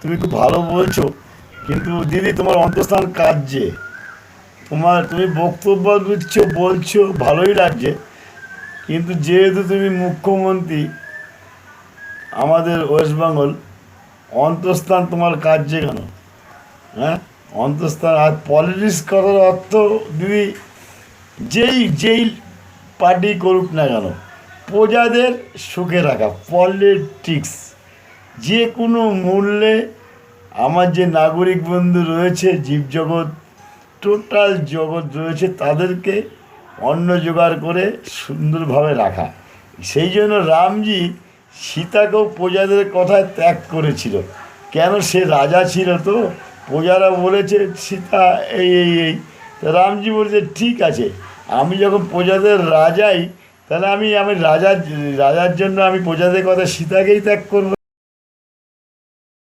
তুমি খুব ভালো বলছো, কিন্তু দিদি তোমার অন্তঃস্থান কাঁদছে। তুমি বক্তব্য দিচ্ছ, বলছো, ভালোই লাগছে, কিন্তু যেহেতু তুমি মুখ্যমন্ত্রী আমাদের ওয়েস্ট বেঙ্গল, অন্তঃস্থান তোমার কাঁদছে কেন? হ্যাঁ, অন্তঃস্থান আর পলিটিক্স করার অর্থ দিদি, যেই পার্টি করুক না কেন, প্রজাদের সুখে রাখা। পলিটিক্স যে কোনো মূল্যে আমার যে নাগরিক বন্ধু রয়েছে, জীবজগৎ, টোটাল জগৎ রয়েছে, তাদেরকে অন্ন জোগাড় করে সুন্দরভাবে রাখা। সেই জন্য রামজি সীতাকেও প্রজাদের কথায় ত্যাগ করেছিল। কেন? সে রাজা ছিল, তো প্রজারা বলেছে সীতা এই এই এই, তা রামজি বলেছে ঠিক আছে, আমি যখন প্রজাদের রাজাই, তাহলে আমি আমি রাজার রাজার জন্য আমি প্রজাদের কথা সীতাকেই ত্যাগ করবো।